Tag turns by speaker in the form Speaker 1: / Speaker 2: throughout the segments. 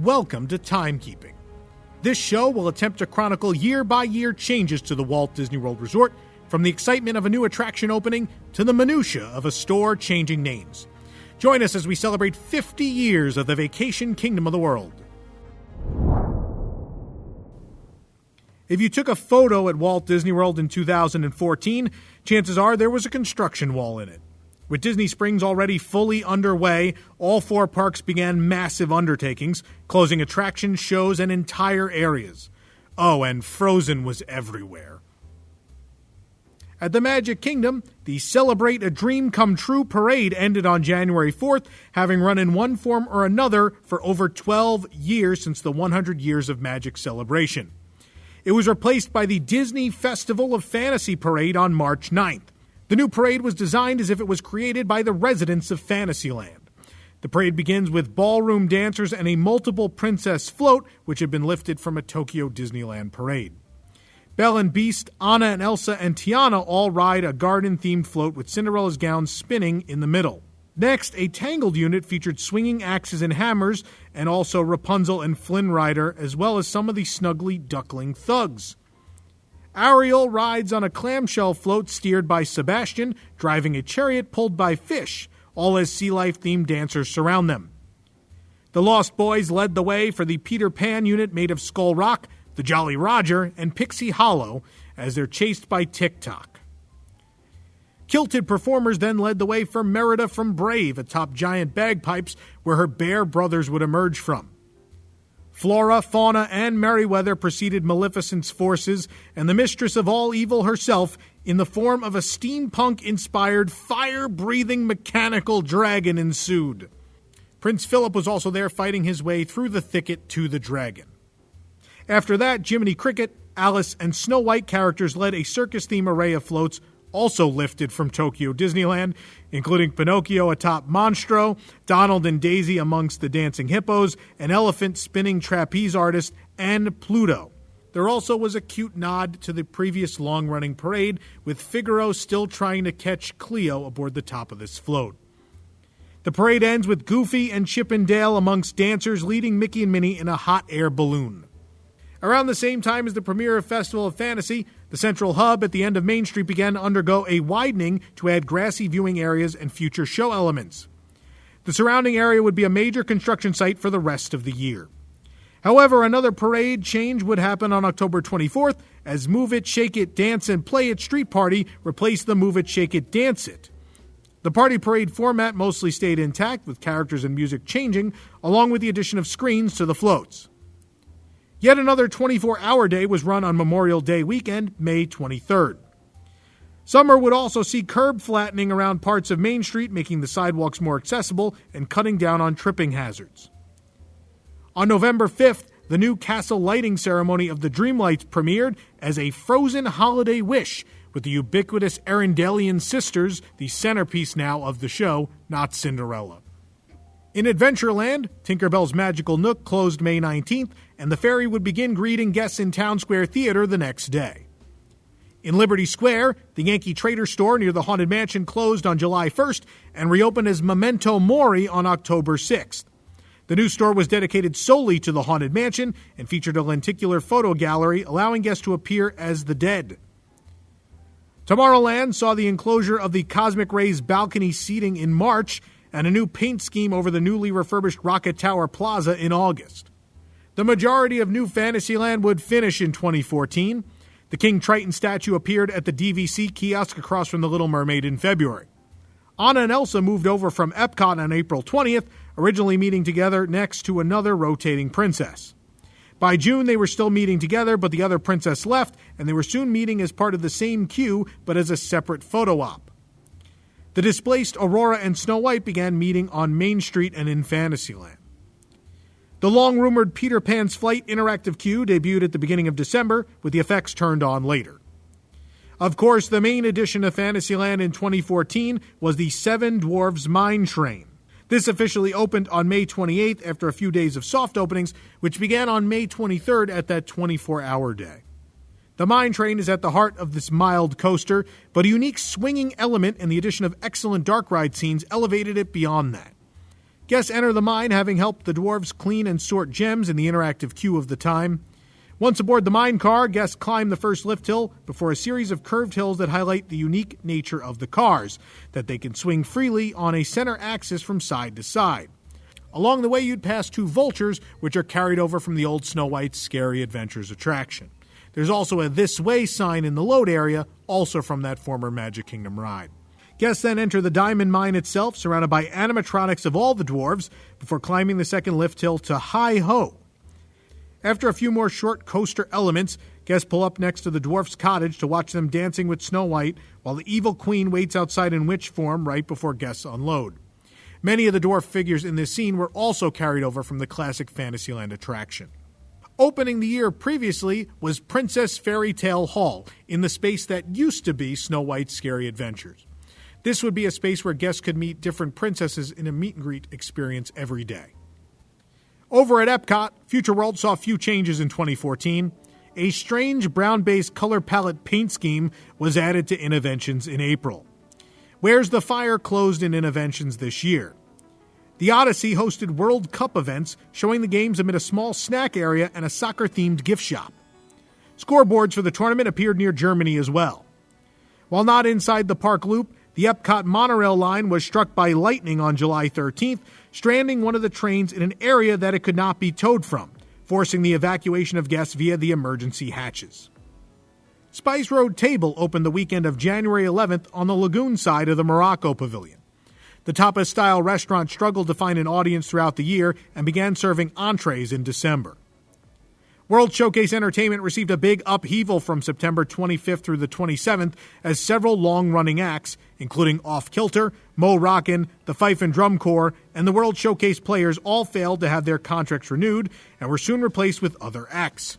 Speaker 1: Welcome to Timekeeping. This show will attempt to chronicle year-by-year changes to the Walt Disney World Resort, from the excitement of a new attraction opening to the minutia of a store changing names. Join us as we celebrate 50 years of the vacation kingdom of the world. If you took a photo at Walt Disney World in 2014, chances are there was a construction wall in it. With Disney Springs already fully underway, all four parks began massive undertakings, closing attractions, shows, and entire areas. Oh, and Frozen was everywhere. At the Magic Kingdom, the Celebrate a Dream Come True parade ended on January 4th, having run in one form or another for over 12 years since the 100 Years of Magic celebration. It was replaced by the Disney Festival of Fantasy parade on March 9th. The new parade was designed as if it was created by the residents of Fantasyland. The parade begins with ballroom dancers and a multiple princess float, which had been lifted from a Tokyo Disneyland parade. Belle and Beast, Anna and Elsa, and Tiana all ride a garden-themed float with Cinderella's gown spinning in the middle. Next, a Tangled unit featured swinging axes and hammers, and also Rapunzel and Flynn Rider, as well as some of the snuggly duckling thugs. Ariel rides on a clamshell float steered by Sebastian, driving a chariot pulled by Fish, all as sea life-themed dancers surround them. The Lost Boys led the way for the Peter Pan unit made of Skull Rock, the Jolly Roger, and Pixie Hollow, as they're chased by Tick-Tock. Kilted performers then led the way for Merida from Brave atop giant bagpipes where her bear brothers would emerge from. Flora, Fauna, and Merryweather preceded Maleficent's forces, and the mistress of all evil herself, in the form of a steampunk-inspired, fire-breathing mechanical dragon, ensued. Prince Philip was also there fighting his way through the thicket to the dragon. After that, Jiminy Cricket, Alice, and Snow White characters led a circus-themed array of floats, also lifted from Tokyo Disneyland, including Pinocchio atop Monstro, Donald and Daisy amongst the dancing hippos, an elephant spinning trapeze artist, and Pluto. There also was a cute nod to the previous long-running parade, with Figaro still trying to catch Cleo aboard the top of this float. The parade ends with Goofy and Chip and Dale amongst dancers leading Mickey and Minnie in a hot air balloon. Around the same time as the premiere of Festival of Fantasy, the central hub at the end of Main Street began to undergo a widening to add grassy viewing areas and future show elements. The surrounding area would be a major construction site for the rest of the year. However, another parade change would happen on October 24th as Move It, Shake It, Dance and Play It Street Party replaced the Move It, Shake It, Dance It. The party parade format mostly stayed intact, with characters and music changing, along with the addition of screens to the floats. Yet another 24-hour day was run on Memorial Day weekend, May 23rd. Summer would also see curb flattening around parts of Main Street, making the sidewalks more accessible and cutting down on tripping hazards. On November 5th, the new castle lighting ceremony of the Dreamlights premiered as a Frozen holiday wish, with the ubiquitous Arendelian sisters, the centerpiece now of the show, not Cinderella. In Adventureland, Tinkerbell's Magical Nook closed May 19th, and the ferry would begin greeting guests in Town Square Theater the next day. In Liberty Square, the Yankee Trader store near the Haunted Mansion closed on July 1st and reopened as Memento Mori on October 6th. The new store was dedicated solely to the Haunted Mansion and featured a lenticular photo gallery allowing guests to appear as the dead. Tomorrowland saw the enclosure of the Cosmic Rays balcony seating in March and a new paint scheme over the newly refurbished Rocket Tower Plaza in August. The majority of New Fantasyland would finish in 2014. The King Triton statue appeared at the DVC kiosk across from the Little Mermaid in February. Anna and Elsa moved over from EPCOT on April 20th, originally meeting together next to another rotating princess. By June, they were still meeting together, but the other princess left, and they were soon meeting as part of the same queue, but as a separate photo op. The displaced Aurora and Snow White began meeting on Main Street and in Fantasyland. The long-rumored Peter Pan's Flight interactive queue debuted at the beginning of December, with the effects turned on later. Of course, the main addition of Fantasyland in 2014 was the Seven Dwarfs Mine Train. This officially opened on May 28th after a few days of soft openings, which began on May 23rd at that 24-hour day. The mine train is at the heart of this mild coaster, but a unique swinging element and the addition of excellent dark ride scenes elevated it beyond that. Guests enter the mine having helped the dwarves clean and sort gems in the interactive queue of the time. Once aboard the mine car, guests climb the first lift hill before a series of curved hills that highlight the unique nature of the cars, that they can swing freely on a center axis from side to side. Along the way, you'd pass 2 vultures, which are carried over from the old Snow White's Scary Adventures attraction. There's also a This Way sign in the load area, also from that former Magic Kingdom ride. Guests then enter the diamond mine itself, surrounded by animatronics of all the dwarves, before climbing the second lift hill to Hi-Ho. After a few more short coaster elements, guests pull up next to the dwarf's cottage to watch them dancing with Snow White, while the evil queen waits outside in witch form right before guests unload. Many of the dwarf figures in this scene were also carried over from the classic Fantasyland attraction. Opening the year previously was Princess Fairytale Hall, in the space that used to be Snow White's Scary Adventures. This would be a space where guests could meet different princesses in a meet-and-greet experience every day. Over at EPCOT, Future World saw few changes in 2014. A strange brown-based color palette paint scheme was added to Innoventions in April. Where's the Fire closed in Innoventions this year. The Odyssey hosted World Cup events, showing the games amid a small snack area and a soccer-themed gift shop. Scoreboards for the tournament appeared near Germany as well. While not inside the park loop, the EPCOT Monorail line was struck by lightning on July 13th, stranding one of the trains in an area that it could not be towed from, forcing the evacuation of guests via the emergency hatches. Spice Road Table opened the weekend of January 11th on the lagoon side of the Morocco Pavilion. The tapas-style restaurant struggled to find an audience throughout the year and began serving entrees in December. World Showcase Entertainment received a big upheaval from September 25th through the 27th as several long-running acts, including Off Kilter, Mo Rockin', the Fife and Drum Corps, and the World Showcase players all failed to have their contracts renewed and were soon replaced with other acts.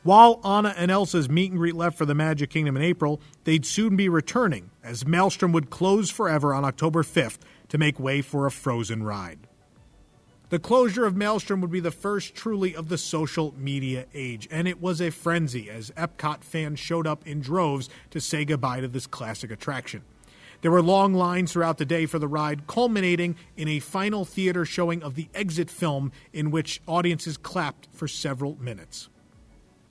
Speaker 1: While Anna and Elsa's meet and greet left for the Magic Kingdom in April, they'd soon be returning, as Maelstrom would close forever on October 5th to make way for a Frozen ride. The closure of Maelstrom would be the first truly of the social media age, and it was a frenzy as EPCOT fans showed up in droves to say goodbye to this classic attraction. There were long lines throughout the day for the ride, culminating in a final theater showing of the exit film in which audiences clapped for several minutes.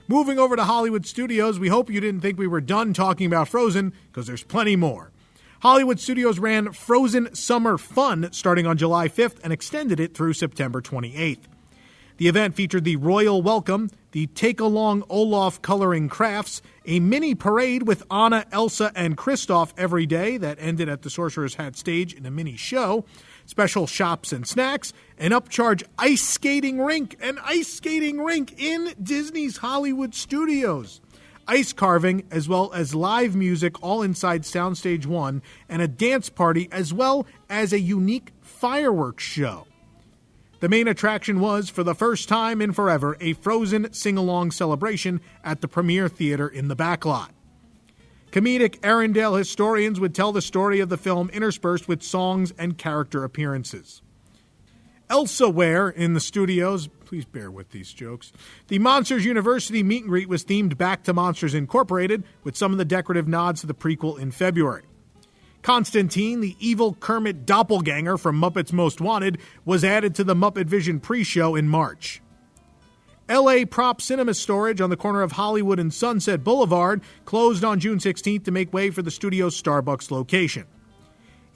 Speaker 1: Moving over to Hollywood Studios, we hope you didn't think we were done talking about Frozen, because there's plenty more. Hollywood Studios ran Frozen Summer Fun starting on July 5th and extended it through September 28th. The event featured the Royal Welcome, the Take-Along Olaf Coloring Crafts, a mini parade with Anna, Elsa, and Kristoff every day that ended at the Sorcerer's Hat stage in a mini show, special shops and snacks, an upcharge ice skating rink in Disney's Hollywood Studios, ice carving, as well as live music all inside Soundstage 1, and a dance party, as well as a unique fireworks show. The main attraction was, for the first time in forever, a Frozen sing-along celebration at the Premier Theater in the backlot. Comedic Arendelle historians would tell the story of the film interspersed with songs and character appearances. Elsewhere in the studios, please bear with these jokes, the Monsters University meet and greet was themed back to Monsters Incorporated, with some of the decorative nods to the prequel in February. Constantine, the evil Kermit doppelganger from Muppets Most Wanted, was added to the Muppet Vision pre-show in March. LA Prop Cinema Storage on the corner of Hollywood and Sunset Boulevard closed on June 16th to make way for the studio's Starbucks location.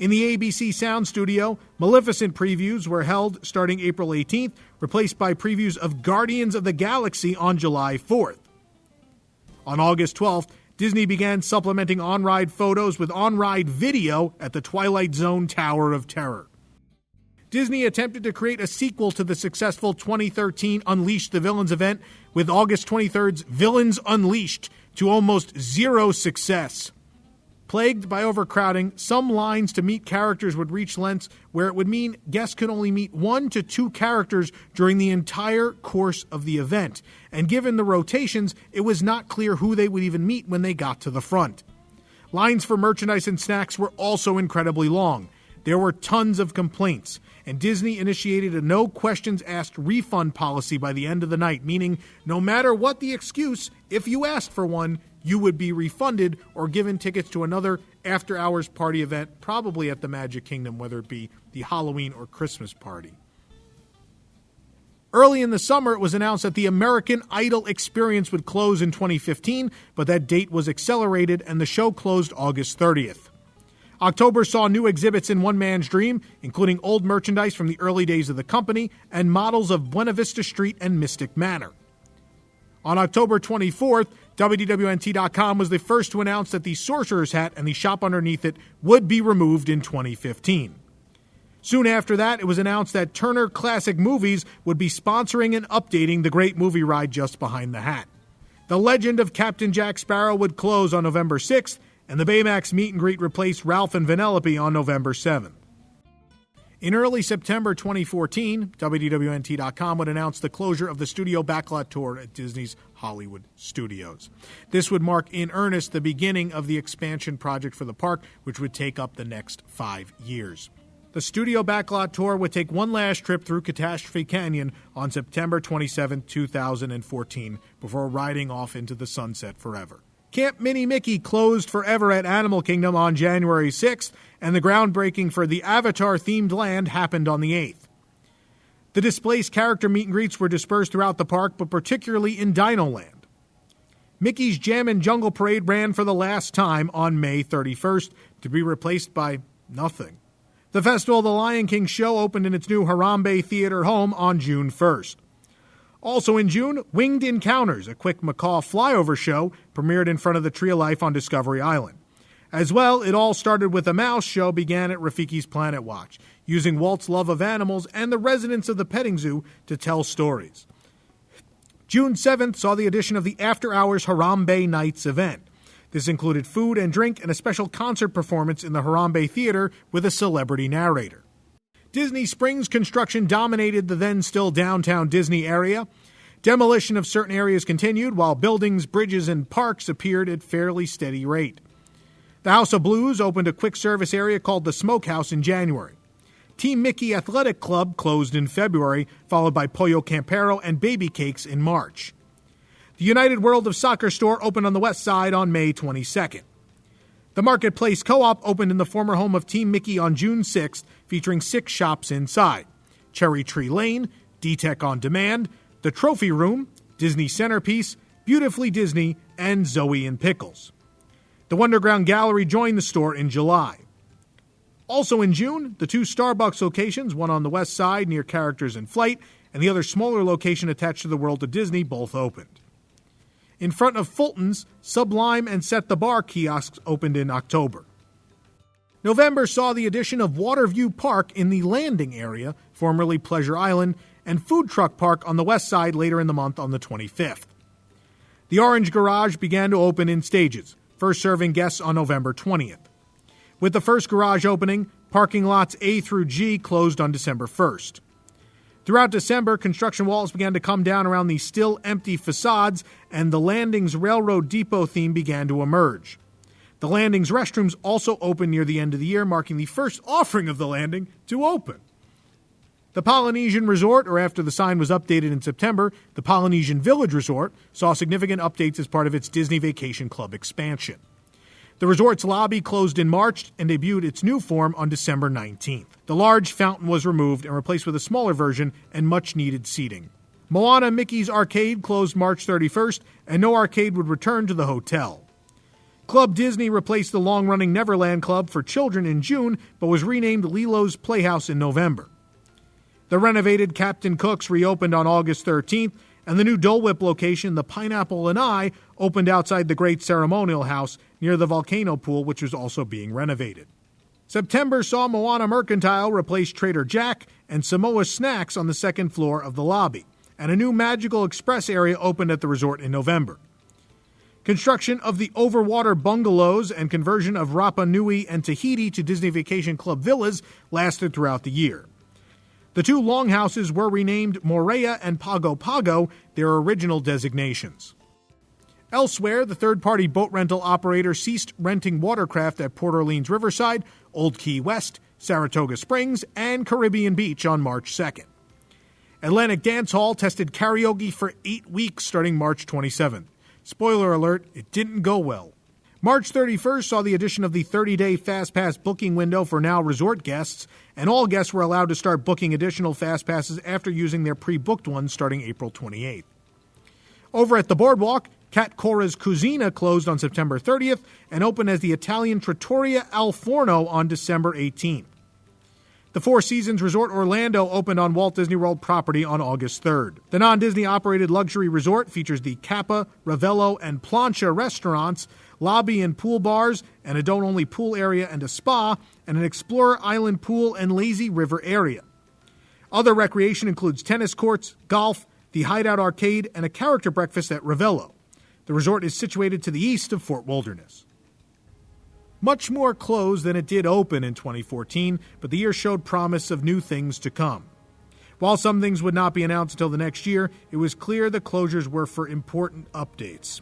Speaker 1: In the ABC Sound Studio, Maleficent previews were held starting April 18th, replaced by previews of Guardians of the Galaxy on July 4th. On August 12th, Disney began supplementing on-ride photos with on-ride video at the Twilight Zone Tower of Terror. Disney attempted to create a sequel to the successful 2013 Unleash the Villains event, with August 23rd's Villains Unleashed to almost zero success. Plagued by overcrowding, some lines to meet characters would reach lengths where it would mean guests could only meet 1 to 2 characters during the entire course of the event, and given the rotations, it was not clear who they would even meet when they got to the front. Lines for merchandise and snacks were also incredibly long. There were tons of complaints, and Disney initiated a no-questions-asked refund policy by the end of the night, meaning no matter what the excuse, if you asked for one, you would be refunded or given tickets to another after-hours party event, probably at the Magic Kingdom, whether it be the Halloween or Christmas party. Early in the summer, it was announced that the American Idol experience would close in 2015, but that date was accelerated and the show closed August 30th. October saw new exhibits in One Man's Dream, including old merchandise from the early days of the company and models of Buena Vista Street and Mystic Manor. On October 24th, WDWNT.com was the first to announce that the Sorcerer's Hat and the shop underneath it would be removed in 2015. Soon after that, it was announced that Turner Classic Movies would be sponsoring and updating the great movie ride just behind the hat. The Legend of Captain Jack Sparrow would close on November 6th, and the Baymax meet and greet replaced Ralph and Vanellope on November 7th. In early September 2014, WDWNT.com would announce the closure of the Studio Backlot Tour at Disney's Hollywood Studios. This would mark in earnest the beginning of the expansion project for the park, which would take up the next 5 years. The Studio Backlot Tour would take one last trip through Catastrophe Canyon on September 27, 2014, before riding off into the sunset forever. Camp Minnie Mickey closed forever at Animal Kingdom on January 6th, and the groundbreaking for the Avatar-themed land happened on the 8th. The displaced character meet and greets were dispersed throughout the park, but particularly in Dino Land. Mickey's Jammin' Jungle Parade ran for the last time on May 31st, to be replaced by nothing. The Festival of the Lion King show opened in its new Harambe Theater home on June 1st. Also in June, Winged Encounters, a quick macaw flyover show, premiered in front of the Tree of Life on Discovery Island. As well, it all started with a mouse show began at Rafiki's Planet Watch, using Walt's love of animals and the residents of the petting zoo to tell stories. June 7th saw the addition of the After Hours Harambe Nights event. This included food and drink and a special concert performance in the Harambe Theater with a celebrity narrator. Disney Springs construction dominated the then-still downtown Disney area. Demolition of certain areas continued, while buildings, bridges, and parks appeared at fairly steady rate. The House of Blues opened a quick-service area called the Smokehouse in January. Team Mickey Athletic Club closed in February, followed by Pollo Campero and Baby Cakes in March. The United World of Soccer store opened on the west side on May 22nd. The Marketplace Co-op opened in the former home of Team Mickey on June 6th, featuring 6 shops inside: Cherry Tree Lane, D-Tech On Demand, The Trophy Room, Disney Centerpiece, Beautifully Disney, and Zoe and Pickles. The Wonderground Gallery joined the store in July. Also in June, the 2 Starbucks locations, one on the west side near Characters in Flight, and the other smaller location attached to the World of Disney, both opened. In front of Fulton's, Sublime and Set the Bar kiosks opened in October. November saw the addition of Waterview Park in the landing area, formerly Pleasure Island, and Food Truck Park on the west side later in the month on the 25th. The Orange Garage began to open in stages, first serving guests on November 20th. With the first garage opening, parking lots A through G closed on December 1st. Throughout December, construction walls began to come down around the still empty facades, and the Landings Railroad Depot theme began to emerge. The Landings restrooms also opened near the end of the year, marking the first offering of the Landing to open. The Polynesian Resort, or after the sign was updated in September, the Polynesian Village Resort, saw significant updates as part of its Disney Vacation Club expansion. The resort's lobby closed in March and debuted its new form on December 19th. The large fountain was removed and replaced with a smaller version and much-needed seating. Moana Mickey's Arcade closed March 31st, and no arcade would return to the hotel. Club Disney replaced the long-running Neverland Club for children in June, but was renamed Lilo's Playhouse in November. The renovated Captain Cook's reopened on August 13th, and the new Dole Whip location, the Pineapple and I, opened outside the Great Ceremonial House near the volcano pool, which was also being renovated. September saw Moana Mercantile replace Trader Jack and Samoa Snacks on the second floor of the lobby, and a new Magical Express area opened at the resort in November. Construction of the Overwater Bungalows and conversion of Rapa Nui and Tahiti to Disney Vacation Club villas lasted throughout the year. The 2 longhouses were renamed Morea and Pago Pago, their original designations. Elsewhere, the third-party boat rental operator ceased renting watercraft at Port Orleans Riverside, Old Key West, Saratoga Springs, and Caribbean Beach on March 2nd. Atlantic Dance Hall tested karaoke for 8 weeks starting March 27th. Spoiler alert, it didn't go well. March 31st saw the addition of the 30-day FastPass booking window for now resort guests, and all guests were allowed to start booking additional FastPasses after using their pre-booked ones starting April 28th. Over at the Boardwalk, Cat Cora's Cucina closed on September 30th and opened as the Italian Trattoria Al Forno on December 18th. The Four Seasons Resort Orlando opened on Walt Disney World property on August 3rd. The non-Disney operated luxury resort features the Kappa, Ravello, and Plancha restaurants, lobby and pool bars, an adult-only pool area and a spa, and an Explorer Island pool and lazy river area. Other recreation includes tennis courts, golf, the Hideout Arcade, and a character breakfast at Ravello. The resort is situated to the east of Fort Wilderness. Much more closed than it did open in 2014, but the year showed promise of new things to come. While some things would not be announced until the next year, it was clear the closures were for important updates.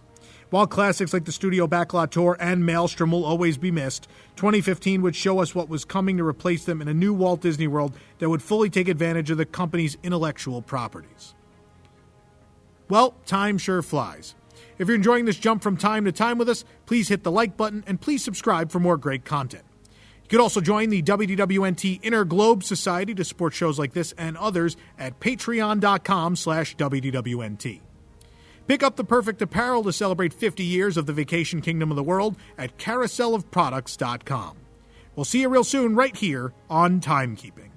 Speaker 1: While classics like the Studio Backlot Tour and Maelstrom will always be missed, 2015 would show us what was coming to replace them in a new Walt Disney World that would fully take advantage of the company's intellectual properties. Well, time sure flies. If you're enjoying this jump from time to time with us, please hit the like button and please subscribe for more great content. You could also join the WDWNT Inner Globe Society to support shows like this and others at patreon.com/WDWNT. Pick up the perfect apparel to celebrate 50 years of the vacation kingdom of the world at carouselofproducts.com. We'll see you real soon right here on Timekeeping.